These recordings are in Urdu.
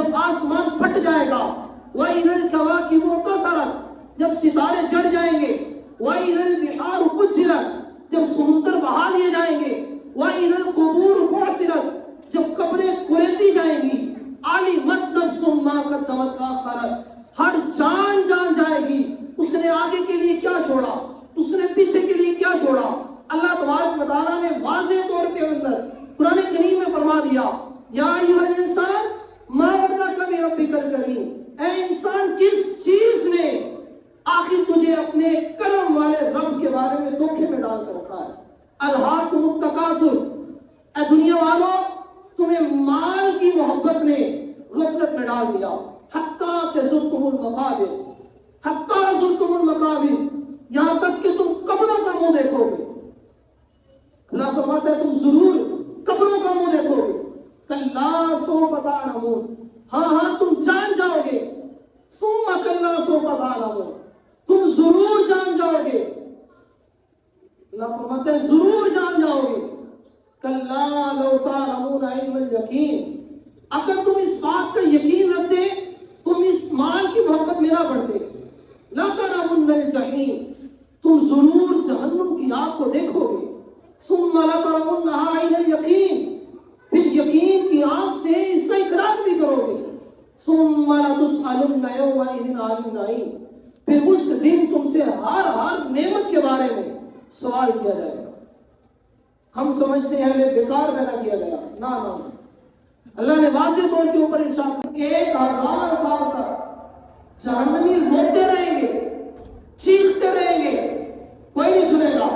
جب آسمان پھٹ جائے گا، وَإِذَا الْكَوَاكِبُ انتَثَرَتْ، جب ستارے جڑ جائیں گے، وَإِذَا الْبِحَارُ فُجِّرَتْ، جب سمندر بہا لیے جائیں گے، وَإِذَا الْقُبُورُ بُعْثِرَتْ، جب قبریں کھولتی جائیں گی، عَلِمَتْ نَفْسٌ مَا قَدَّمَتْ وَأَخَّرَتْ، ہر جان جائے گی اس نے آگے کے لیے کیا چھوڑا، اس نے پیچھے کے لیے کیا چھوڑا۔ اللہ تبارک و تعالیٰ نے واضح طور کے اندر قرآن کریم میں فرما دیا، یا ایھا الانسان ما غرک بربک الکریم، اے انسان کس چیز نے آخر تجھے اپنے کرم والے رب کے بارے میں دھوکے میں ڈال کر رکھا ہے۔ الہاکم التکاثر، اے دنیا والوں تمہیں مال کی محبت نے غفلت میں ڈال دیا، حتیٰ کہ زرتم المقابر، حتیٰ زرتم المقابر، یہاں تک کہ تم قبروں کا منہ دیکھو گے۔ اللہ فرماتا ہے تم ضرور قبروں کا منہ دیکھو گے۔ کلا سوف تعلمون، ہاں تم جان جاؤ گے، ثم کلا سوف تعلمون، تم ضرور جان جاؤ گے۔ اللہ فرماتا ہے ضرور جان جاؤ گے۔ کلا لو تعلمون علم الیقین، اگر تم اس بات کا یقین رکھتے، تم اس مال کی محبت میں نہ بڑھتے، لا ترون الجحیم، تم ضرور جہنم کی آگ کو دیکھو گے۔ ثم لترونها عین الیقین، پھر یقین کی آنکھ سے اس کا اقرار بھی کرو گے۔ ثم لتسألن یومئذ عن النعیم، پھر اس دن تم سے ہر نعمت کے بارے میں سوال کیا جائے گا۔ ہم سمجھتے ہیں ہمیں بیکار پیدا کیا گیا، نہ اللہ نے واضح طور کے اوپر ارشاد کیا، 1000 سال تک جہنمی روتے رہیں گے، چیختے رہیں گے، کوئی نہیں سنے گا۔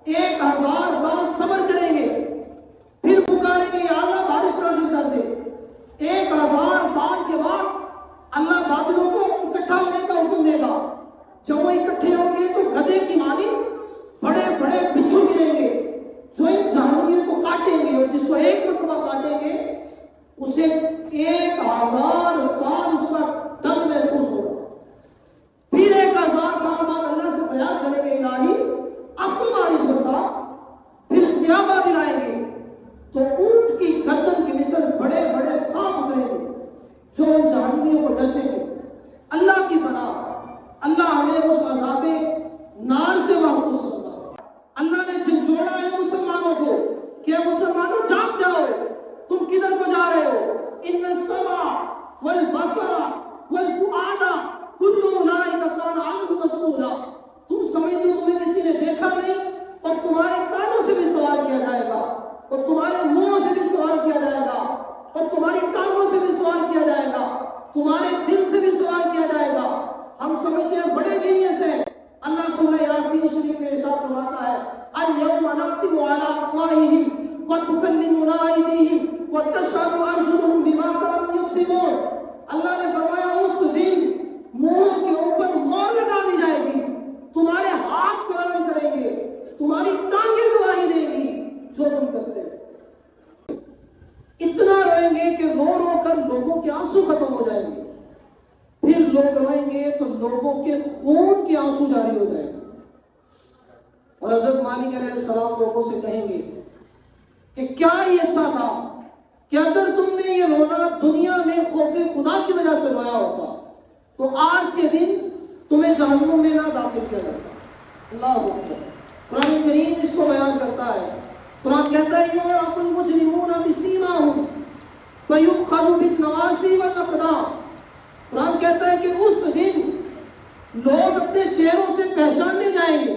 1000 سال صبر کریں گے، پھر پکاریں گے یا اللہ بارش نازل کر دے۔ 1000 سال کے بعد اللہ بادلوں کو اکٹھا ہونے کا حکم دے گا۔ جب وہ اکٹھے ہوں گے تو گدھے کی مانی بڑے بڑے بچھو گریں گے جو ان جہنمیوں کو کاٹیں گے، اور جس کو ایک مرتبہ کاٹیں گے اسے 1000 سال اس کا درد محسوس ہوگا۔ پھر 1000 سال بعد اللہ سے فریاد کریں گے الہی اب تو بارش برسا، پھر سیاہ بادل آئیں گے تو اونٹ کی گردن کی مثل بڑے بڑے سانپ اتریں گے جو ان جہنمیوں کو ڈسیں گے۔ اللہ کی پناہ، اللہ ہمیں اس عذاب نار سے محفوظ ہوگا۔ اللہ نے جھنجھوڑا ہے مسلمانوں کو کہ مسلمانوں جاگ جاؤ، تم کدھر کو جا رہے ہو؟ ان السمع والبصر والفؤاد کل اولئک کان عنہ مسئولا، تم سمجھتے ہو تمہیں کسی نے دیکھا نہیں، اور تمہارے کانوں سے بھی سوال کیا جائے گا، اور تمہارے منہوں سے بھی سوال کیا جائے گا، اور تمہاری ٹانگوں سے بھی سوال کیا جائے گا، تمہارے دل سے بھی سوال کیا جائے گا۔ ہم سمجھتے ہیں بڑے جینیس ہیں۔ اللہ سورہ یاسین شریف میں ارشاد فرماتا ہے الیوم نختم علی افواہہم وتکلمنا ایدیہم وتشہد ارجلہم بما کانوا یکسبون، اللہ نے فرمایا اس دن منہ کے اوپر مہر لگا دی جائے گی، تمہارے ہاتھ کلام کریں گے، تمہاری ٹانگیں گواہی دیں گی جو تم کرتے ہیں۔ اتنا روئیں گے کہ رو رو کر لوگوں کے آنسو ختم ہو جائیں گے، پھر لوگ روئیں گے تو لوگوں کے خون کے آنسو جاری ہو جائیں گے، اور حضرت مالک علیہ السلام لوگوں سے کہیں گے کہ کیا یہ اچھا تھا کہ اگر تم نے یہ رونا دنیا میں خوف خدا کی وجہ سے رویا ہوتا تو آج کے دن تمہیں جہنم میں نہ داخل کیا جاتا۔ اللہ اکبر۔ قرآن کریم اس کو بیان کرتا ہے، قرآن کہتا ہے یعرف المجرمون بسیماہم فیؤخذ بالنواصی والاقدام، قرآن کہتا ہے کہ اس دن لوگ اپنے چہروں سے پہچاننے جائیں گے،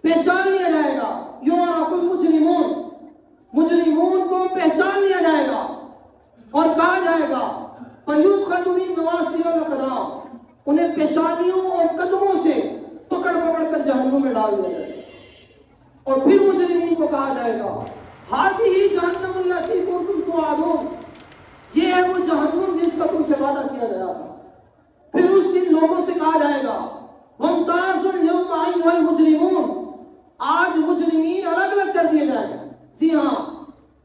پہچان لیا جائے گا۔ یعرف المجرمون، مجرمون کو پہچان لیا جائے گا اور کہا جائے گا فیؤخذ بالنواصی والاقدام، انہیں پیشانیوں اور قدموں سے پکڑ پکڑ کر جہنم میں ڈال دیا جائے گا، اور پھر مجرمین کو کہا جائے گا ہذہ جہنم التی کنتم توعدون، یہ ہے وہ جہنم جس کا تم سے وعدہ کیا گیا تھا۔ پھر اس دن لوگوں سے کہا جائے گا وامتازوا اليوم ایھا المجرمون، آج مجرمین الگ الگ کر دیے جائیں گے۔ جی ہاں،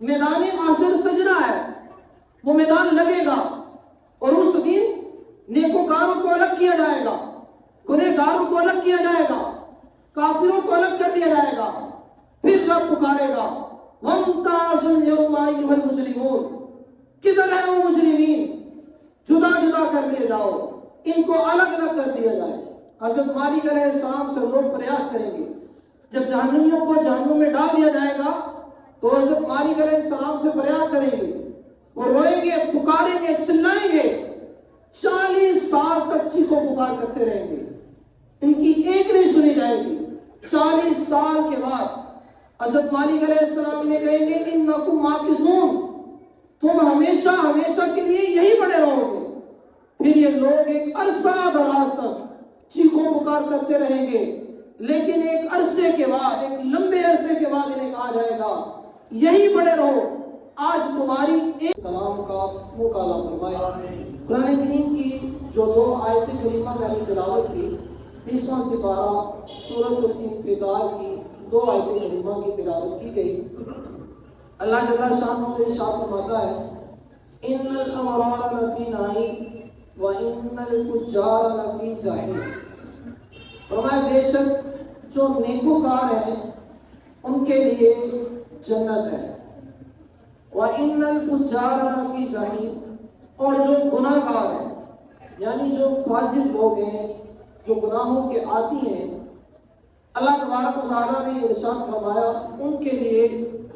میدان محشر سجدہ ہے، وہ میدان لگے گا، اور اس دن نیکوکاروں کو الگ کیا جائے گا، گنہگاروں کو الگ کیا جائے گا، کافروں کو الگ کر دیا جائے گا۔ پھر رب پکارے گا وامتازوا اليوم ایھا المجرمون، کدھر ہے وہ مجرمین؟ جاؤ، ان کو الگ الگ کر دیا جائے۔ حضرت مالک علیہ السلام سے لوگ فریاد کریں گے، جب جہنمیوں کو جہنم میں ڈال دیا جائے گا تو حضرت مالک علیہ السلام سے فریاد کریں گے، وہ روئیں گے، پکاریں گے، چلائیں گے، 40 سال تک چیخو پکار کرتے رہیں گے، ان کی ایک نہیں سنی جائے گی۔ 40 سال کے بعد حضرت مالک علیہ السلام نے کہیں گے انکم ماکثون، تم ہمیشہ ہمیشہ کے لیے یہی پڑے رہو گے۔ پھر یہ لوگ ایک عرصہ دراز تک چیخو پکار کرتے رہیں گے، لیکن ایک عرصے کے بعد، ایک لمبے عرصے کے بعد انہیں کہا جائے گا یہی پڑے رہو، آج تمہاری ایک کلام کا مکالمہ فرمائے۔ قرآن کریم کی جو 2 آیت کریمہ میں نے تلاوت کی، 30واں سپارہ سورۃ الانفطار کی 2 آیت کریمہ کی تلاوت کی گئی۔ اللہ جل شانہ نے ارشاد فرماتا ہے ان الابرار لفی نعیم وان الفجار لفی جحیم، فرمایا بے شک جو نیکوکار ہیں ان کے لیے جنت ہے، وان الفجار لفی جحیم، اور جو گناہ گار ہیں یعنی جو فاجر لوگ ہیں، جو گناہوں کے عادی ہیں، اللہ تبارک و تعالیٰ نے ارشاد فرمایا ان کے لیے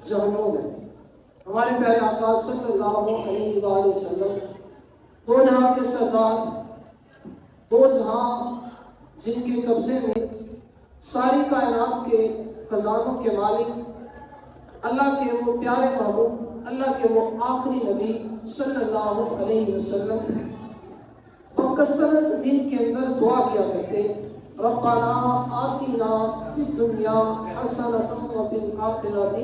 جہنم ہے۔ ہمارے پیارے آقا صلی اللہ علیہ وآلہ وسلم 2 جہاں کے سردار، 2 جہاں جن کے قبضے میں ساری کائنات کے خزانوں کے مالک، اللہ کے وہ پیارے محبوب، اللہ کے وہ آخری نبی صلی اللہ علیہ وسلم بکثرت دن کے اندر دعا کیا کرتے، ربنا آتنا فی الدنیا حسنۃ وفی الآخرۃ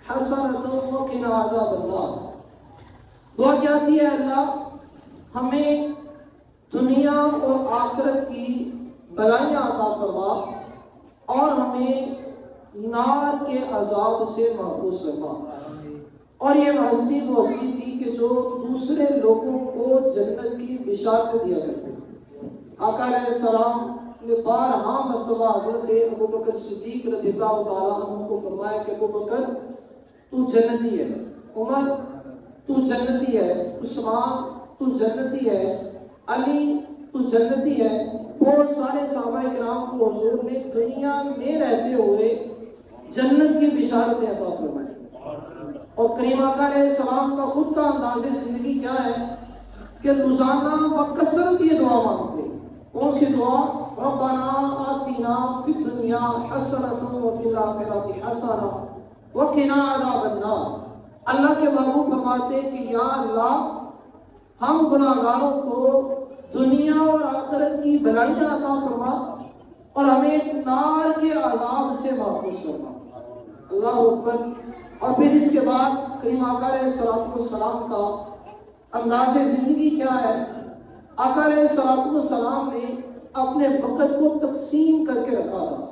حسنۃ وقنا عذاب النار۔ دعا کیا تھی ہے اللہ ہمیں دنیا اور آخرت کی بلائیاں عطا فرما اور ہمیں نار کے عذاب سے محفوظ فرما۔ اور یہ ہستی وہ ہستی تھی کہ جو دوسرے لوگوں کو جنت کی بشارت دیا کرتے۔ آقا علیہ السلام نے بارہا مرتبہ حضرت ابوبکر صدیق رضی اللہ تعالیٰ عنہ کو فرمایا کہ ابوبکر تو جنتی ہے، عمر تو جنتی ہے، عثمان تو جنتی ہے، علی تو جنتی ہے۔ بہت سارے صحابہ کرام کو حضور نے دنیا میں رہتے ہوئے جنت کی بشارتیں عطا فرمائی۔ اور کریم آقا علیہ السلام کا خود کا انداز زندگی کیا ہے کہ روزانہ بکثرت یہ دعا مانگتے۔ کون سی دعا؟ ربنا آتنا فی الدنیا حسنۃ وفی الآخرۃ حسنۃ وقنا عذاب النار۔ اللہ کے محبوب فرماتے کہ یا اللہ ہم گناہگاروں کو دنیا اور آخرت کی بلائیاں عطا فرما اور ہمیں نار کے عذاب سے محفوظ فرما۔ اللہ اکبر۔ اور پھر اس کے بعد کریم آقا علیہ السلام کا انداز زندگی کیا ہے؟ آقا علیہ السلام نے اپنے وقت کو تقسیم کر کے رکھا تھا،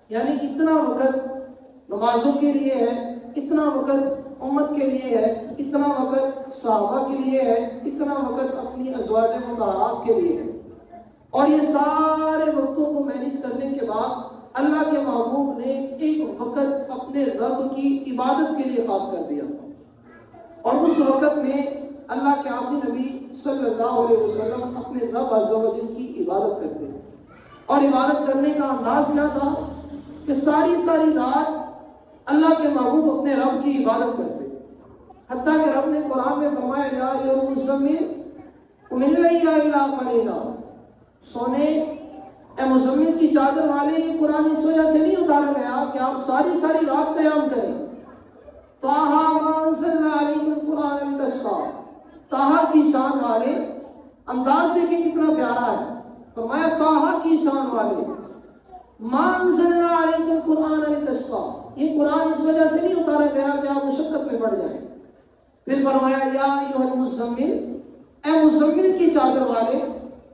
یعنی اتنا وقت نمازوں کے لیے ہے، اتنا وقت امت کے لیے ہے، اتنا وقت صحابہ کے لیے ہے، اتنا وقت اپنی ازواج مطہرات کے لیے ہے۔ اور یہ سارے وقتوں کو مینیج کرنے کے بعد اللہ کے محبوب نے ایک وقت اپنے رب کی عبادت کے لیے خاص کر دیا، اور اس وقت میں اللہ کے آخری نبی صلی اللہ علیہ وسلم اپنے رب عز و جل کی عبادت کرتے ہیں۔ اور عبادت کرنے کا انداز کیا تھا کہ ساری رات اللہ کے محبوب اپنے رب کی عبادت کرتے، حتیٰ کہ رب نے قرآن میں فرمایا یا ایھا المزمل قم اللیل الا قلیلا، سونے اے مزمل کی چادر والے، یہ قرآن اس وجہ سے نہیں اتارا گیا کہ آپ ساری رات قیام کریں۔ طٰہٰ ما انزلنا علیک القرآن لتشقیٰ، طٰہٰ کی شان والے، انداز دیکھیں کتنا پیارا ہے، فرمایا طٰہٰ کی شان والے، ما انزلنا علیک القرآن لتشقیٰ، یہ قرآن اس وجہ سے نہیں اتارا گیا کہ آپ مشقت میں پڑ جائیں۔ پھر فرمایا یا ایھا المزمل، اے مزمل کی چادر والے،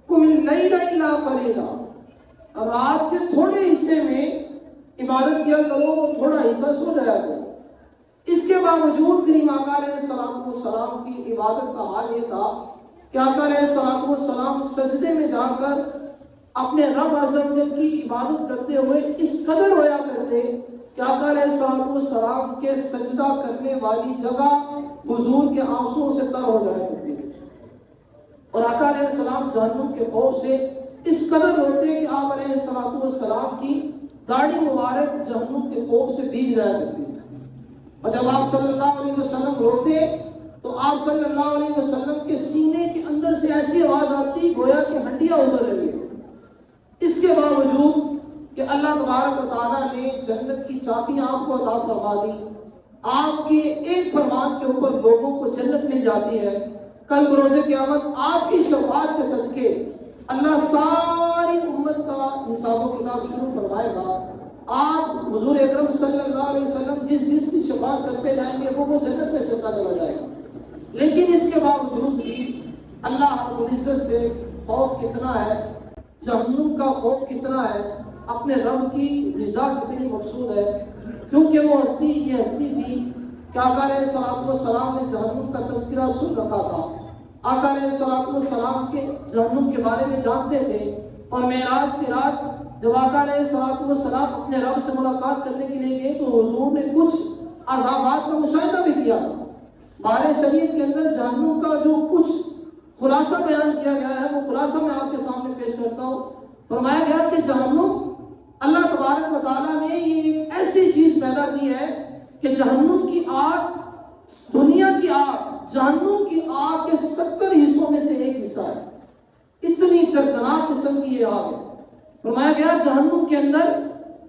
قم اللیل الا قلیلا، رات کے تھوڑے حصے میں عبادت کیا کرو، تھوڑا حصہ سو جایا کرو۔ اس کے باوجود کریم آقا علیہ السلام کی عبادت کا حال یہ تھا کہ آقا علیہ السلام سجدے میں جا کر اپنے رب عز و جل کی عبادت کرتے ہوئے اس قدر ہویا کرتے کہ آقا علیہ السلام کے سجدہ کرنے والی جگہ حضور کے آنسوؤں سے تر ہو جایا کرتی۔ اور آقا علیہ السلام جہنم کے خوف سے اس قدر روتے کہ آپ علیہ السلام کی داڑھی مبارک جہنم کے خوف سے بھیگ جایا کرتی ہے۔ اور جب آپ صلی اللہ علیہ وسلم روتے تو آپ صلی اللہ علیہ وسلم کے سینے کے اندر سے ایسی آواز آتی گویا کہ ہڈیاں ابھر رہی ہے۔ اس کے باوجود کہ اللہ تبارک و تعالیٰ نے جنت کی چابیاں آپ کو عطا فرما دی، آپ کے ایک فرمان کے اوپر لوگوں کو جنت مل جاتی ہے، کل بروز قیامت آپ کی شفاعت کے صدقے اللہ ساری امت کا حساب و کتاب شروع فرمائے گا۔ آپ حضور اکرم صلی اللہ علیہ وسلم جس کی شفاعت کرتے جائیں گے وہ جنت میں چلتا چلا جائے گا۔ لیکن اس کے باوجود بھی اللہ رب العزت سے خوف کتنا ہے، جہنم کا خوف کتنا ہے، اپنے رب کی رضا کتنی مقصود ہے، کیونکہ وہ ہستی یہ ہستی تھی کہ آقا علیہ السلام نے جہنم کا تذکرہ سن رکھا تھا۔ آقا علیہ السلام کے جہنم کے بارے میں جانتے تھے، اور معراج کی رات جب آقا علیہ السلام اپنے رب سے ملاقات کرنے کے لیے گئے تو حضور نے کچھ عذابات کا مشاہدہ بھی کیا تھا۔ بارہ شریعت کے اندر جہنم کا جو کچھ خلاصہ بیان کیا گیا ہے وہ خلاصہ میں آپ کے سامنے پیش کرتا ہوں۔ فرمایا گیا کہ جہنم اللہ تبارک و تعالیٰ نے یہ ایک ایسی چیز پیدا کی ہے کہ جہنم کی آگ، دنیا کی آگ، جہنم کی آگ کے 70 حصوں میں سے ایک حصہ ہے۔ اتنی دردناک قسم کی یہ آگ ہے۔ فرمایا گیا جہنم کے اندر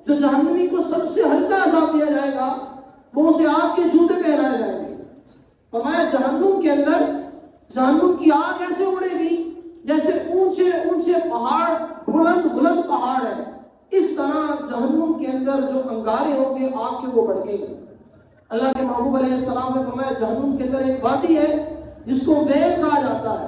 جو جہنمی کو سب سے ہلکا عذاب دیا جائے گا وہ اسے آگ کے جوتے پہنائے جائیں گے۔ فرمایا جہنم کے اندر جہنم کی آگ ایسے اڑے گی جیسے اونچے اونچے پہاڑ، بلند بلند پہاڑ ہیں، اس طرح جہنم کے اندر جو انگارے ہوں گے آگ کے وہ بھڑکیں گے۔ اللہ کے محبوب علیہ السلام نے فرمایا جہنم کے اندر ایک وادی ہے جس کو ویل کہا جاتا ہے،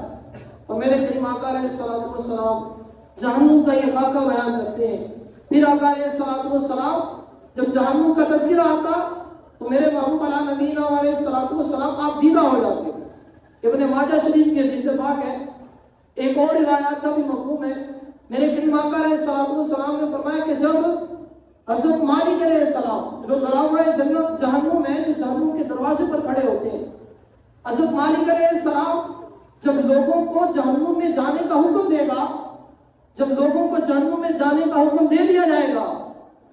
اور میرے کریم آقا علیہ السلام جہنم کا یہ خاکہ بیان کرتے ہیں۔ پھر آقا علیہ السلام جب جہنم کا تذکرہ آتا تو میرے محبوب علیہ نبینا علیہ السلام آپ دیدہ ہو جاتے۔ ابن ماجہ شریف کی حدیث پاک ہے، ایک اور روایات کا بھی مفہوم ہے۔ میرے کریم آقا علیہ السلام نے فرمایا کہ جب حضرت مالک علیہ السلام جو دراوے جہنم ہے، جو جہنم کے دروازے پر کھڑے ہوتے ہیں، حضرت مالک علیہ السلام جب لوگوں کو جہنم میں جانے کا حکم دے گا، جب لوگوں کو جہنم میں جانے کا حکم دے دیا جائے گا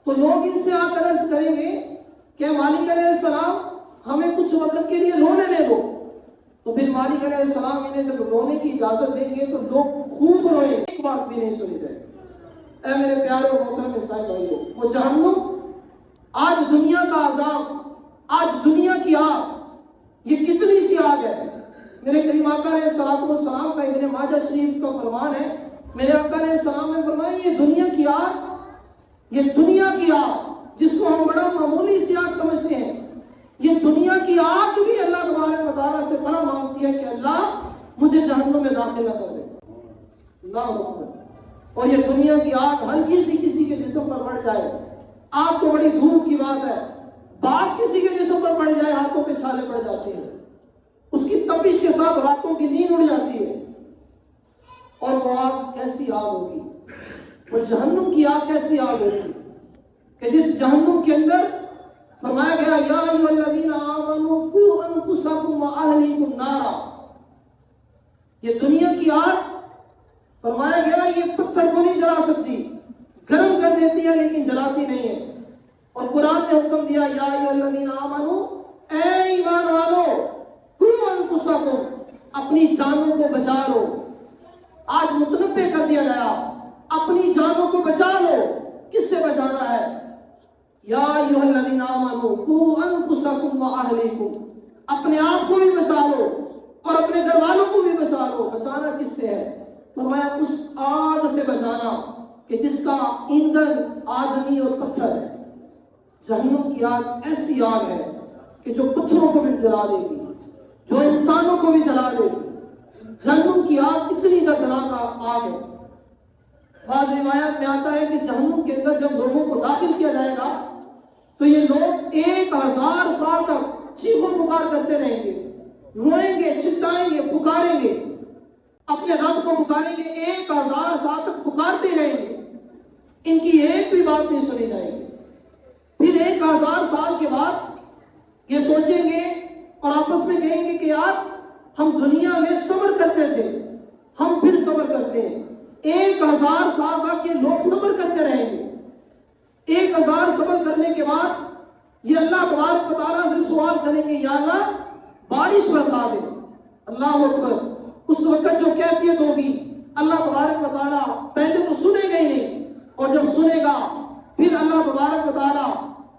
تو لوگ ان سے آ کر عرض کریں گے کہ مالک علیہ السلام ہمیں کچھ وقت کے لیے رونے دے دو۔ تو پھر مالک علیہ السلام انہیں جب رونے کی اجازت دیں گے تو لوگ خوب روئیں، ایک بات بھی نہیں سنی جائے۔ اے میرے پیارے اور محترم اسلامی بھائیوں، وہ جہنم، آج دنیا کا عذاب، آج دنیا کی آگ، یہ کتنی سی آگ ہے۔ میرے کریم آقا علیہ السلام کا ابن ماجہ شریف کا فرمان ہے، میرے آقا علیہ السلام نے فرمایا یہ دنیا کی آگ، یہ دنیا کی آگ جس کو ہم بڑا معمولی سی آگ سمجھتے ہیں، یہ دنیا کی آگ بھی اللہ تبارک و تعالیٰ سے بڑا مانگتی ہے کہ اللہ مجھے جہنم میں داخل نہ کر دے۔ اللہ اکبر۔ اور یہ دنیا کی آگ ہلکی سی کسی کے جسم پر پڑ جائے، آگ تو بڑی دھوپ کی بات ہے، بات کسی کے جسم پر پڑ جائے ہاتھوں پہ چھالے پڑ جاتے ہیں، اس کی تپش کے ساتھ راتوں کی نیند اڑ جاتی ہے۔ اور وہ آگ کیسی آگ ہوگی، وہ جہنم کی آگ کیسی آگ ہوگی کہ جس جہنم کے اندر فرمایا گیا یا ایھا الذین آمنوا قوا انفسکم واہلیکم نارا، یہ دنیا کی آگ فرمایا گیا یہ پتھر کو نہیں جلا سکتی، گرم کر دیتی ہے لیکن جلاتی نہیں ہے۔ اور قرآن نے حکم دیا یا ایھا الذین آمنوا، اے ایمان والو، قوا انفسکم، اپنی جانوں کو بچا لو۔ آج متنبع کر دیا گیا، اپنی جانوں کو بچا لو۔ کس سے بچانا ہے؟ یا ایھا الذین آمنوا قوا انفسکم واہلیکم، اپنے آپ کو بھی بچا لو اور اپنے گھر والوں کو بھی بچا لو۔ بچانا کس سے ہے؟ فرمایا اس آگ سے بچانا کہ جس کا ایندھن آدمی اور پتھر ہے۔ جہنم کی آگ ایسی آگ ہے کہ جو پتھروں کو بھی جلا دے گی، جو انسانوں کو بھی جلا دے گی۔ جہنم کی آگ اتنی دردناک آگ ہے۔ بعض روایات میں آتا ہے کہ جہنم کے اندر جب لوگوں کو داخل کیا جائے گا تو یہ لوگ 1000 سال تک چیخو پکار کرتے رہیں گے، روئیں گے، چلائیں گے، پکاریں گے، اپنے رب کو پکاریں گے، 1000 سال تک پکارتے رہیں گے، ان کی ایک بھی بات نہیں سنی جائے گی۔ پھر 1000 سال کے بعد یہ سوچیں گے اور آپس میں کہیں گے کہ یار ہم دنیا میں صبر کرتے تھے، ہم پھر صبر کرتے ہیں. 1000 سال تک یہ لوگ صبر کرتے رہیں گے. 1000 صبر کرنے کے بعد یہ اللہ تبارک و تعالیٰ سے سوال کریں گے یا اللہ بارش برسا دے. اللہ اکبر. اس وقت جو کیفیت ہوگی اللہ تبارک و تعالیٰ پہلے تو سنے گا ہی نہیں, اور جب سنے گا پھر اللہ تبارک و تعالیٰ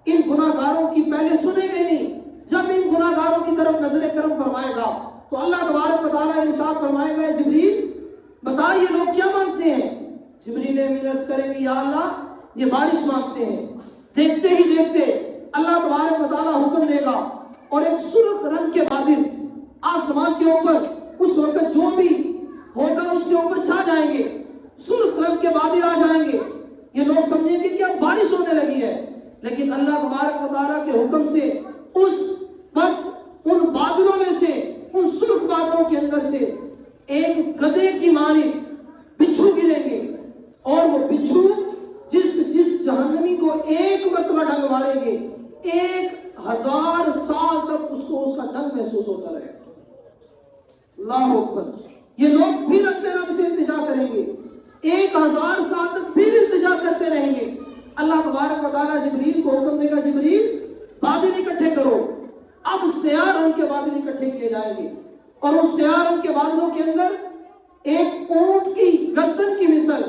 ان گناہ گاروں کی پہلے سنے گا ہی نہیں. جب ان گناہ گاروں کی طرف نظر کرم فرمائے گا تو اللہ تبارک و تعالیٰ ارشاد فرمائے گا جبریل بتا یہ لوگ کیا مانگتے ہیں. جبریل امین عرض کریں گے یا اللہ یہ بارش مانگتے ہیں. دیکھتے ہی دیکھتے اللہ تبارک و تعالیٰ حکم دے گا اور ایک سرخ رنگ کے بادل آسمان کے اوپر اس وقت جو بھی ہوگا اس کے اوپر چھا جائیں گے. سرخ رنگ کے بادل آ جائیں گے. یہ لوگ سمجھیں گے کہ اب بارش ہونے لگی ہے, لیکن اللہ تبارک و تعالیٰ کے حکم سے اس وقت ان بادلوں میں سے, ان سرخ بادلوں کے اندر سے ایک گدھے کی مانند بچھو گریں گے, اور وہ بچھو جس جہنمی کو ایک مرتبہ ڈنگ ماریں گے 1000 سال تک اس کو اس کا ڈنگ محسوس ہوتا رہے. اللہ اکبر. یہ لوگ پھر اپنے رب سے التجا کریں گے, 1000 سال تک پھر التجا کرتے رہیں گے. اللہ تبارک و تعالیٰ جبریل کو حکم دے گا جبریل بادل اکٹھے کرو. اب سیاہ رنگ کے بادل اکٹھے کیے جائیں گے, اور اس سیاہ رنگ کے بادلوں کے اندر ایک اونٹ کی گردن کی مثل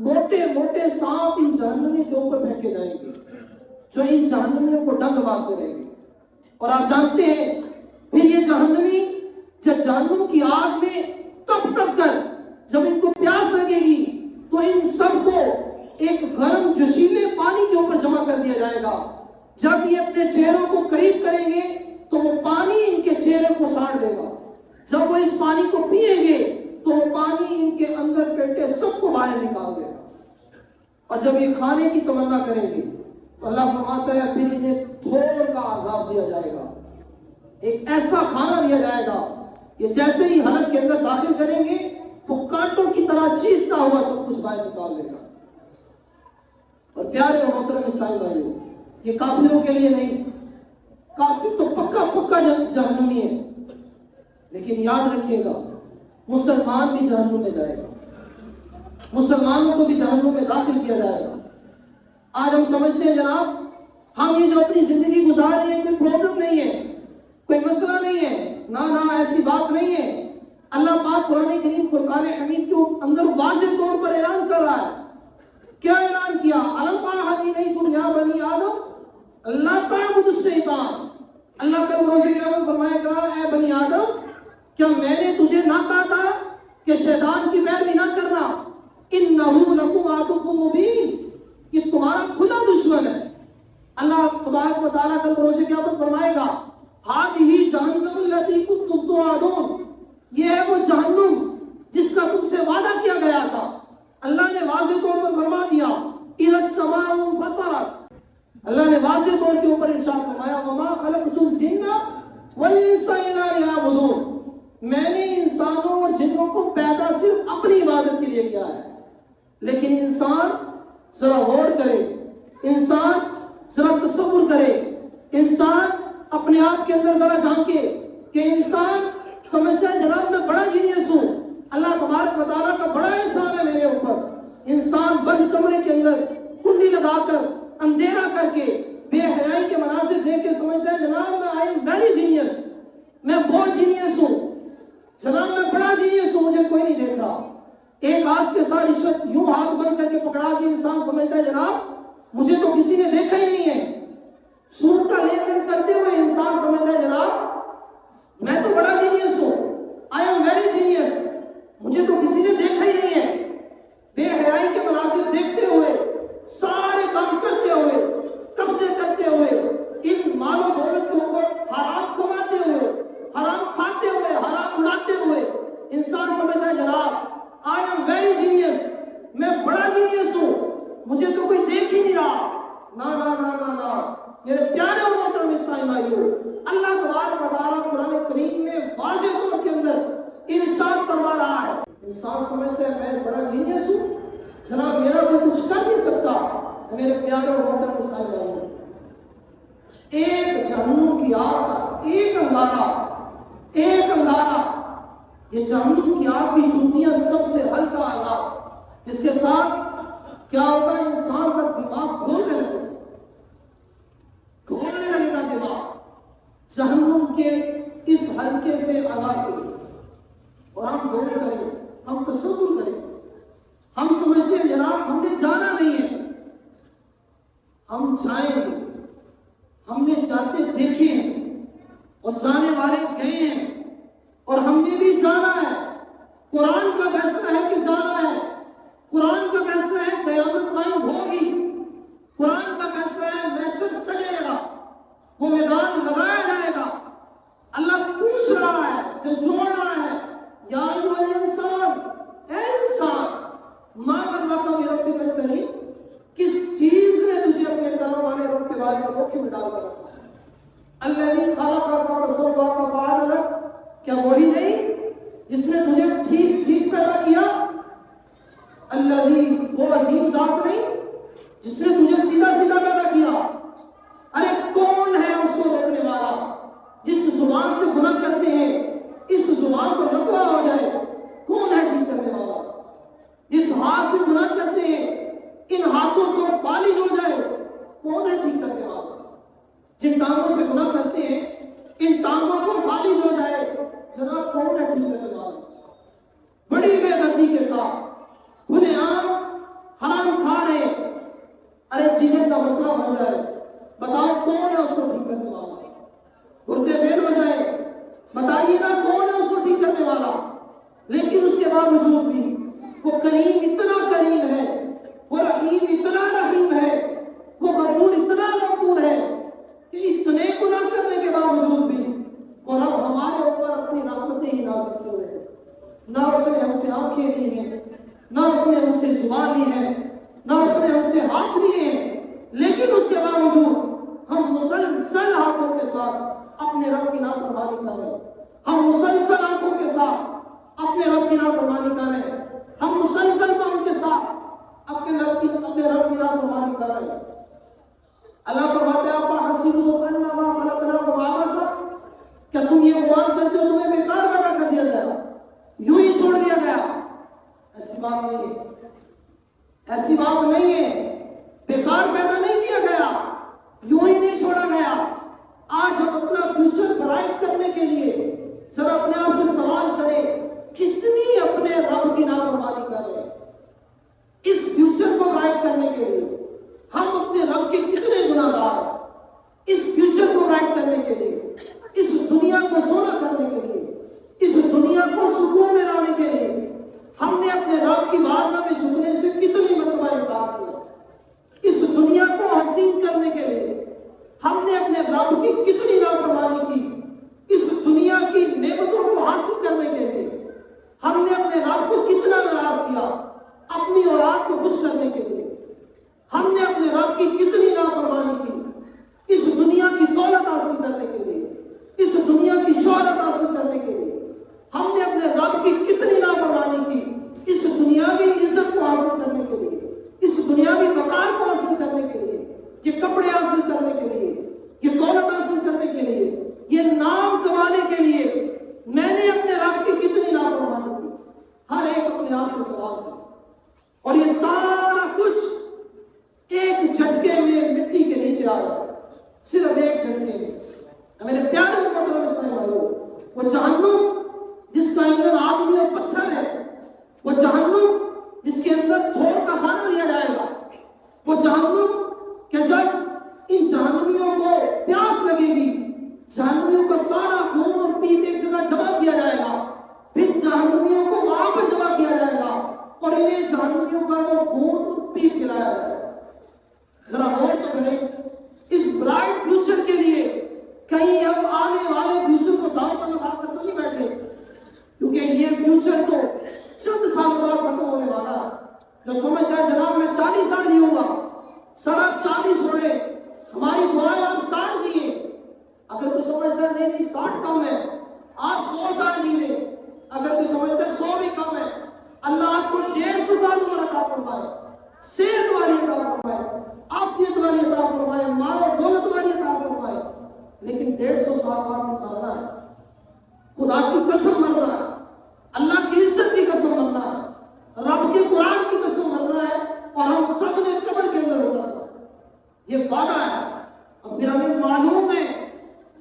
موٹے موٹے سانپ ان جہنمیوں کے اوپر پھینکے جائیں گے, جو ان جہنمیوں کو ڈنگ مارتے رہیں گے. اور آپ جانتے ہیں پھر یہ جہنمی جب جہنم کی آگ میں تپ تپ کر جب ان کو پیاس لگے گی تو ان سب کو ایک گرم جوشیلے پانی کے اوپر جمع کر دیا جائے گا. جب یہ اپنے چہروں کو قریب کریں گے تو وہ پانی ان کے چہرے کو ساڑ دے گا. جب وہ اس پانی کو پیئیں گے تو وہ پانی ان کے اندر پیٹے سب کو باہر نکال دے گا. اور جب یہ کھانے کی تمنا کریں گے تو اللہ فرماتا ہے پھر انہیں تھوڑ کا عذاب دیا جائے گا. ایک ایسا کھانا دیا جائے گا کہ جیسے ہی حلق کے اندر داخل کریں گے وہ کانٹوں کی طرح چیرتا ہوا سب کچھ باہر نکال دے گا. اور پیارے اور محترم اسلامی بھائیوں, یہ کافروں کے لیے نہیں, کافر تو پکا جہنمی ہے, لیکن یاد رکھیے گا مسلمان بھی جہنم میں جائے گا, مسلمانوں کو بھی جہنم میں داخل کیا جائے گا. آج ہم سمجھتے ہیں جناب ہم یہ جو اپنی زندگی گزار رہے ہیں کوئی پرابلم نہیں ہے, کوئی مسئلہ نہیں ہے. نہ ایسی بات نہیں ہے. اللہ پاک قرآن کریم فرقان حمید کے اندر واضح طور پر اعلان کر رہا ہے. کیا اعلان کیا؟ الم اعہد الیکم یا بنی آدم اللہ تعبدوا الشیطان. اللہ کل روز قیامت فرمائے گا اے بنی آدم کیا میں نے تجھے نہ کہا تھا کہ شیطان کی پیروی نہ کرنا؟ انہ لکم عدو مبین, یہ تمہارا کھلا دشمن ہے. اللہ تبارک و تعالیٰ کل روز قیامت فرمائے گا ہذہ جہنم التی کنتم توعدون, یہ ہے وہ جہنم جس کا تم سے وعدہ کیا گیا تھا. اللہ نے واضح طور پر فرما دیا اذا السماء انفطرت. اللہ نے واضح طور کے اوپر ارشاد فرمایا وما خلقت الجن والانس الا ليعبدون, میں نے انسانوں اور جنوں کو پیدا صرف اپنی عبادت کے لیے کیا ہے. لیکن انسان ذرا غور کرے, انسان ذرا تصور کرے, انسان اپنے آپ کے اندر ذرا جھانکے کہ انسان سمجھتا ہے جناب میں بڑا جینیس ہوں, اللہ تبارک و تعالیٰ کا بڑا احسان ہے میرے اوپر. انسان بند کمرے کے اندر کنڈی لگا کر اندھیرا کر کے بے حیائی کے مناظر دیکھ کے سمجھتا ہے جناب میں آئی ایم ویری جینیس, میں بہت جینیس ہوں, جناب میں بڑا جینیس ہوں, مجھے کوئی نہیں دیکھ رہا. ایک ہاتھ کے ساتھ رشوت یوں ہاتھ بند کر کے پکڑا کے انسان سمجھتا ہے جناب مجھے تو کسی نے دیکھا ہی نہیں ہے. سود کا لین دین کرتے ہوئے انسان سمجھتا ہے جناب میں تو بڑا جینیس ہوں, آئی ایم ویری جینیس, مجھے تو کسی نے دیکھا ہی نہیں ہے. بے حیائی کے مناظر دیکھتے ہوئے, سارے کام کرتے ہوئے, قبضے کرتے ہوئے, ان مال و دولت کے اوپر حرام کماتے ہوئے, حرام کھاتے ہوئے, حرام اڑاتے ہوئے انسان سمجھتا ہے جناب آئی ایم ویری جینیس, میں بڑا جینیس ہوں, مجھے تو کوئی دیکھ ہی نہیں رہا. نا نا نا نا نا میرے پیارے اور محترم اسلامی بھائیوں, اللہ تبارک و تعالیٰ قرآن کریم میں واضح طور کے اندر ارشاد فرما رہا ہے. انسان سمجھتا ہے میں بڑا جینیس ہوں, جناب میرا کوئی کچھ کر نہیں سکتا. میرے پیارے اور محترم اسلامی بھائیوں, ایک جہنم کی آگ کا ایک انگارہ, یہ جہنم کی آگ کی چوٹیاں ہم غور کریں، ہم تصور کریں. ہم سمجھتے ہیں جناب ہم نے جانا نہیں ہے، ہم جائیں گے. ہم نے جاتے دیکھے ہیں اور جانے والے گئے ہیں اور ہم نے بھی جانا ہے. قرآن کا فیصلہ ہے کہ جانا ہے. قرآن کا فیصلہ ہے قیامت قائم ہوگی. قرآن کا فیصلہ ہے محشر سجے گا، وہ میدان لگایا جائے گا. اللہ پوچھ رہا ہے، جو جوڑ رہا ہے، یا ایھا الانسان، اے انسان، ما غرک بربک الکریم، کس چیز نے تجھے اپنے کرم والے رب کے بارے میں دھوکے میں ڈال کر رکھا ہے؟ الذی خلقک فسواک فعدلک، کیا وہی نہیں جس نے تجھے ٹھیک ٹھیک پیدا کیا؟ الذی، وہ عظیم ذات نہیں جس نے تجھے سیدھا سیدھا پیدا کیا؟ ارے کون ہے اس کو روکنے والا؟ جس زبان سے گناہ کرتے ہیں اس زبان کو لقوہ ہو جائے، کون ہے ٹھیک کرنے والا؟ جس ہاتھ سے گناہ کرتے ہیں ان ہاتھوں کو فالج ہو جائے، کون ہے ٹھیک کرنے والا؟ جن ٹانگوں سے گناہ کرتے ہیں ان ٹانگوں کو فالج ہو جائے، ذرا کون ہے ٹھیک کرنے والا؟ بڑی بے دردی کے ساتھ کھلے عام حرام کھا رہے، ارے جینے کا مسئلہ بن جائے، بتاؤ کون ہے اس کو ٹھیک کرنے والا؟ گردے فیل ہو جائے، بتائیے نا کون ہے اس کو ٹھیک کرنے والا؟ لیکن اس کے باوجود بھی وہ کریم اتنا کریم ہے، وہ رحیم اتنا رحیم ہے، وہ غفور اتنا غفور ہے کہ اتنے گناہ کرنے کے باوجود بھی وہ رب ہمارے اوپر اپنی رحمتیں ہی نازل کیے ہوئے ہیں. نہ اس نے ہم سے آنکھیں لی ہیں، نہ اس نے ہم سے زبان لی ہے، نہ اس نے ہم سے ہاتھ لیے ہیں، لیکن اس کے باوجود ہم مسلسل ہاتھوں کے ساتھ اپنے رب کی نافرمانی کر رہے ہیں. ہم مسلسل آنکھوں کے ساتھ اپنے رب کی نافرمانی کر رہے ہیں. ہم مسلسل پاؤں کے ساتھ اپنے رب کی نافرمانی کر رہے ہیں. اللہ فرماتے ہیں أَفَحَسِبْتُمْ أَنَّمَا خَلَقْنَاكُمْ عَبَثًا، کیا تم یہ گمان کرتے ہو تمہیں بیکار پیدا کر دیا گیا، یوں ہی چھوڑ دیا گیا؟ ایسی بات نہیں ہے، ایسی بات نہیں ہے. بیکار پیدا نہیں کیا گیا، یوں ہی نہیں چھوڑا گیا. آج ہم اپنا فیوچر برائٹ کرنے کے لیے ذرا اپنے آپ سے سوال کریں، کتنی اپنے رب کی نافرمانی کر رہے ہیں؟ اس فیوچر کو برائٹ کرنے کے لیے ہم اپنے رب کے کتنے گناہ گار ہیں؟ اس فیوچر کو برائٹ کرنے کے لیے، اس دنیا کو سونا کرنے کے لیے، اس دنیا کو سکون میں لانے کے لیے ہم نے اپنے رب کی بارگاہ میں جھکنے سے کتنی مرتبہ انکار کیا؟ اس دنیا کو حسین کرنے کے لیے ہم نے اپنے رب کی کتنی نافرمانی کی؟ اس دنیا کی نعمتوں کو حاصل کرنے کے لیے ہم نے اپنے رب کو کتنا ناراض کیا؟ اپنی اولاد کو خوش کرنے کے لیے ہم نے اپنے رب کی کتنی نافرمانی کی؟ اس دنیا کی دولت حاصل کرنے کے لیے، اس دنیا کی شہرت حاصل کرنے کے لیے ہم نے اپنے رب کی کتنی نافرمانی کی؟ اس دنیاوی عزت کو حاصل کرنے کے لیے، اس دنیاوی وقار کو حاصل کرنے کے لیے، یہ کپڑے حاصل کرنے کے لیے، یہ دولت حاصل کرنے کے لیے، یہ نام کمانے کے لیے میں نے اپنے رب کی کتنی نافرمانی کی؟ ہر ایک اپنے آپ سے سوال کرے. اور یہ سارا کچھ ایک جھٹکے میں مٹی کے نیچے آ رہا ہے، صرف ایک جھٹکے میں. میرے پیارے محترم اسلام بھائیو، وہ جہنم جس کا ایندھن آدمی اور پتھر ہے، وہ جہنم جس کے اندر تھوڑ کا کھانا لیا جائے گا، وہ جہنم کہ جب ان جہنمیوں کو پیاس لگے گی، جہنمیوں کا سارا خون اور پیپ ایک جگہ جمع کیا جائے گا، پھر جہنمیوں کو وہاں پر جمع کیا جائے گا اور انہیں جہنمیوں کا وہ خون اور پیپ پلایا جائے گا. ذرا غور تو کریں، اس برائٹ فیوچر کے لیے کہیں ہم آنے والے فیوچر کو داؤ پر لگا کر تو نہیں بیٹھے، کیونکہ یہ فیوچر تو چند سال بعد ختم ہونے والا ہے. جو سمجھتا ہے جناب میں 40 سال ہی ہوں گا، سڑک 40 ہوئے، ہماری دعائیں آپ 60 دیے. اگر کوئی سمجھتا ہے نہیں نہیں 60 کم ہے، آپ 100 سال جی لیں. اگر کوئی سمجھتا ہے 100 بھی کم ہے، اللہ آپ کو 150 سال عمر عطا فرمائے، صحت والی عطا فرمائے، عافیت والی عطا فرمائے، مال و دولت والی عطا فرمائے. لیکن 150 سال بعد نکالنا ہے، خدا کی قسم مرنا ہے، اللہ کی عزت کی قسم مرنا ہے، رب کے قرآن کی قسم مرنا ہے، اور ہم سب نے قبر کے اندر ہونا ہے. یہ وعدہ ہے. اب پھر ہمیں معلوم ہے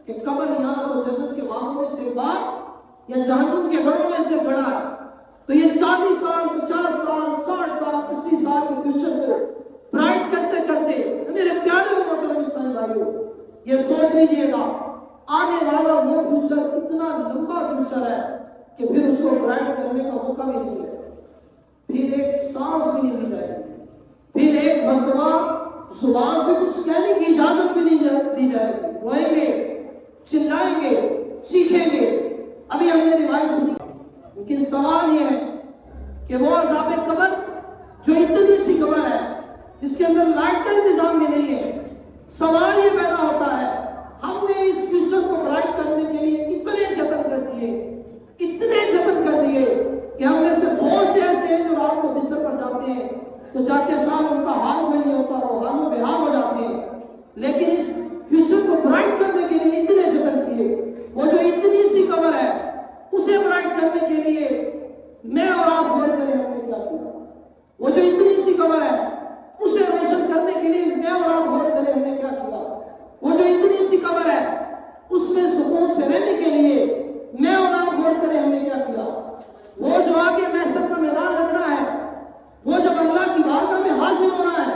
کہ قبر یہاں اور جنت کے باغوں میں سے بات یا جہنم کے گڑھوں میں سے بڑا ہے. تو یہ 40 سال 50 سال 60 سال 80 سال کے فیوچر کو برائٹ کرتے کرتے میرے پیارے اور محترم اسلامی بھائیوں یہ سوچ لیجیے گا آنے والا وہ فیوچر اتنا لمبا فیوچر ہے کہ پھر اس کو برائٹ کرنے کا موقع بھی نہیں ہے، پھر ایک سانس بھی نہیں دی جائے گی، پھر ایک مرتبہ زبان سے کچھ کہنے کی اجازت بھی نہیں دی جائے گی، روئیں گے چلائیں گے سیکھیں گے۔ ابھی ہم نے روایت سنی، لیکن سوال یہ ہے کہ وہ عذاب قبر جو اتنی سی قبر ہے جس کے اندر لائٹ کا انتظام بھی نہیں ہے، سوال یہ پیدا ہوتا ہے ہم نے اس فیوچر کو برائٹ کرنے کے لیے اتنے جتن کر دیے کہ ہم میں سے بہت سے ایسے ہیں جو رات کو بستر پر جاتے ہیں تو جاتے سال ان کا حال کوئی نہیں ہوتا، وہ حال و بحال ہو جاتے ہیں، لیکن اس فیوچر کو برائٹ کرنے کے لیے اتنے جتن کیے۔ وہ جو اتنی سی قبر ہے اسے برائٹ کرنے کے لیے میں اور آپ غور کریں ہم نے کیا کیا، وہ جو اتنی سی قبر ہے اسے روشن کرنے کے لیے میں اور آپ غور کریں ہم نے کیا کیا، وہ جو اتنی سی قبر ہے اس میں سکون سے رہنے کے لیے میں اور آپ غور کریں ہم نے کیا کیا، وہ جو آگے محشر کا میدان لگنا ہے، وہ جب اللہ کی بارگاہ میں حاضر ہونا ہے،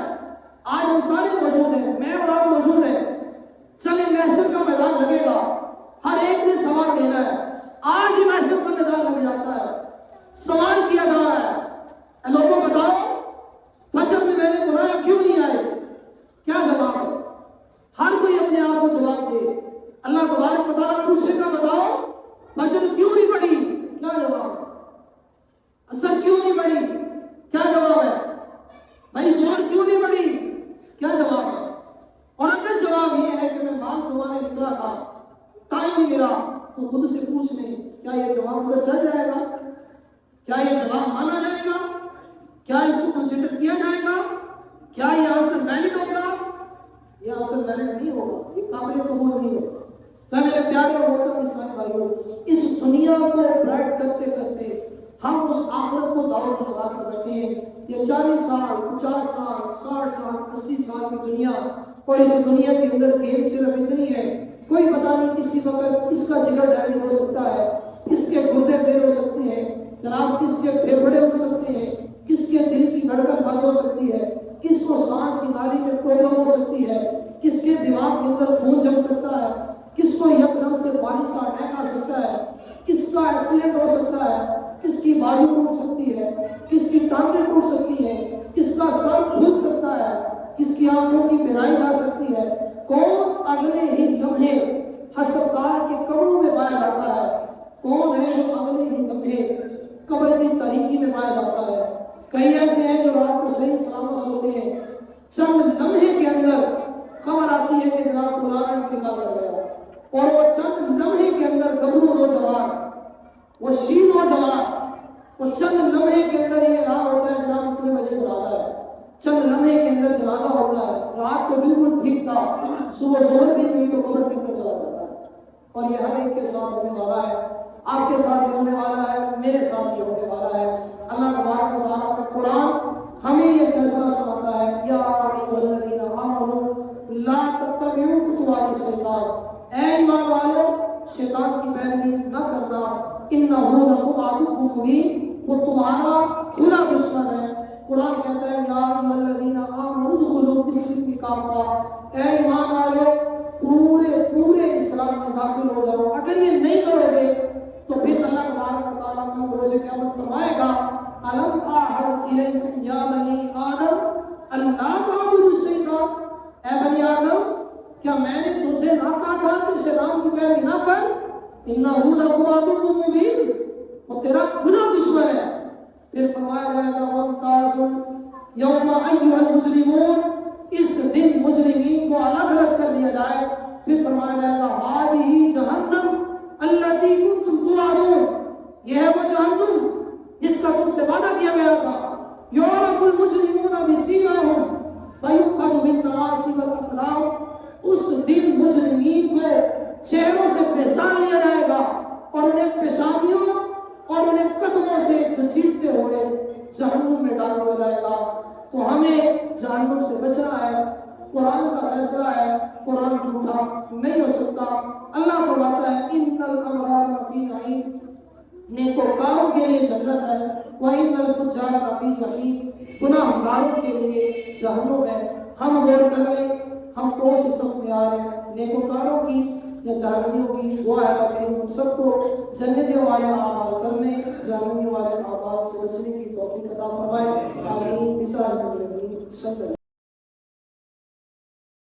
آج ہم سارے موجود ہیں، میں اور آپ موجود ہیں، چلے محشر کا میدان لگے گا، ہر ایک نے سوال دینا ہے، آج ہی محشر کا میدان لگ جاتا ہے، سوال کیا جا رہا ہے اے لوگوں بتاؤ فجر میں میں نے بلایا کیوں نہیں آئے، کیا جواب ہے؟ ہر کوئی اپنے آپ کو جواب دے، اللہ تبارک و تعالیٰ پوچھے گا بتاؤ فجر کیوں نہیں پڑی، کیا جواب ہے؟ اثر کیوں نہیں پڑی، کیا جواب ہے؟ بھائی زور کیوں نہیں پڑی، کیا جواب ہے؟ اور اگر جواب یہ ہے کہ میں مال کمانے نکلا تھا ٹائم نہیں ملا تو خود سے پوچھ لیں کیا یہ جواب پر چل جائے گا، کیا یہ جواب مانا جائے گا، کیا اس کو کنسیڈر کیا جائے گا، کیا یہ آنسر ویلڈ ہوگا، یہ آنسر ویلڈ نہیں ہوگا، یہ قابل قبول نہیں ہوگا۔ تو میرے پیارے اور محترم اسلامی بھائیوں اس دنیا کو برائٹ کرتے کرتے ہم اس آخرت کو دعوت لگا کر رکھے ہیں۔ یہ 40 سال 50 سال 60 سال 80 سال کی دنیا، اور اس دنیا کے اندر گیم صرف اتنی ہے، کوئی پتہ نہیں کسی وقت کس کا جگر ڈیمیج ہو سکتا ہے، کس کے گردے فیل ہو سکتے ہیں جناب، کس کے پھیپھڑے ہو سکتے ہیں، کس کے دل کی دھڑکن بند ہو سکتی ہے، کس کو سانس کی نالی میں پرابلم ہو سکتی ہے، کس کے دماغ کے اندر خون جم سکتا ہے، کس کو یکدم سے بارش کا اٹیک آ سکتا ہے، کس کا ایکسیڈنٹ ہو سکتا ہے، کس کی بازو ٹوٹ سکتی ہے، کس کی ٹانگیں ٹوٹ سکتی ہیں، کس کا سر پھول سکتا ہے، کس کی آنکھوں کی بینائی جا سکتی ہے، کون اگلے ہی لمحے ہسپتال کے کمروں میں پایا جاتا ہے، کون ہے جو اگلے ہی لمحے قبر کی تاریکی میں پایا جاتا ہے۔ کئی ایسے ہیں جو رات کو صحیح سلامت ہوتے ہیں، چند لمحے کے اندر خبر آتی ہے کہ جناب فلاں انتقال کر گیا، اور وہ چند لمحے کے اندر گبرو نوجوان، وہ شین نوجوان، وہ چند لمحے کے اندر یہ نام ہوتا ہے جناب اتنے بجے جنازہ ہے، چند لمحے کے اندر جنازہ ہوتا ہے، رات کو بالکل ٹھیک تھا، صبح ظہر بھی نہیں تو قبر کے اندر چلا جاتا ہے، اور یہ ہر ایک کے ساتھ ہونے والا ہے، آپ کے ساتھ بھی ہونے والا ہے، میرے ساتھ بھی ہونے والا ہے۔ اللہ تبارک و تعالیٰ کا قرآن ہمیں یہ فیصلہ سناتا ہے یا ایھا الذین آمنوا لا تتبعوا خطوات الشیطان، اے ایمان والو شیطان کی پیروی نہ کرنا، انہ لکم عدو مبین، وہ تمہارا کھلا دشمن ہے۔ قرآن کہتا ہے یا ایھا الذین آمنوا ادخلوا فی السلم کافہ، اے ایمان والو پورے اسلام میں داخل ہو جاؤ۔ اگر یہ نہیں کرو گے تو پھر اللہ تبارک و تعالیٰ کی روز قیامت فرمائے گا الم اعہد الیکم یا بنی آدم اللہ تعبدوا الشیطان، اے بنی آدم کیا میں نے تم سے نہ کہا تھا کہ شیطان کی پیروی نہ کر، انہ لکم عدو مبین، وہ تیرا کھلا دشمن ہے۔ پھر فرمایا جائے گا وامتازوا یوم ایھا المجرمون، اس دن مجرمین کو الگ الگ کر دیا جائے، پھر فرمایا جائے گا ہذہ جہنم التی کنتم توعدون، یہ ہے وہ جہنم جس کا تم سے وعدہ کیا گیا تھا، یعرف المجرمون بسیماہم ویؤخذ بالنواصی والاقدام، اس دن مجرمین کو چہروں سے پہچان لیا جائے گا اور انہیں پیشانیوں اور انہیں قدموں سے گھسیٹتے ہوئے جہنم میں ڈال دیا جائے گا۔ تو ہمیں جہنم سے بچنا ہے، قرآن کا فیصلہ ہے، قرآن جھوٹا نہیں ہو سکتا۔ اللہ فرماتا ہے ان الابرار لفی نعیم، نیکوکاروں کے لیے جنت ہے، وَإِنَّ الْفُجَّارَ لَفِي جَحِيمٍ، گناہ گاروں کے لیے جہنم ہے۔ ہم غور کر لیں ہم کون سی سب میں آ رہے ہیں، نیکوکاروں کی یا جہنمیوں کی؟ دعا ہے کہ ہم سب کو جنتی والے اعمال کرنے، جہنمی والے اعمال سے بچنے کی توفیق عطا فرمائے، آمین۔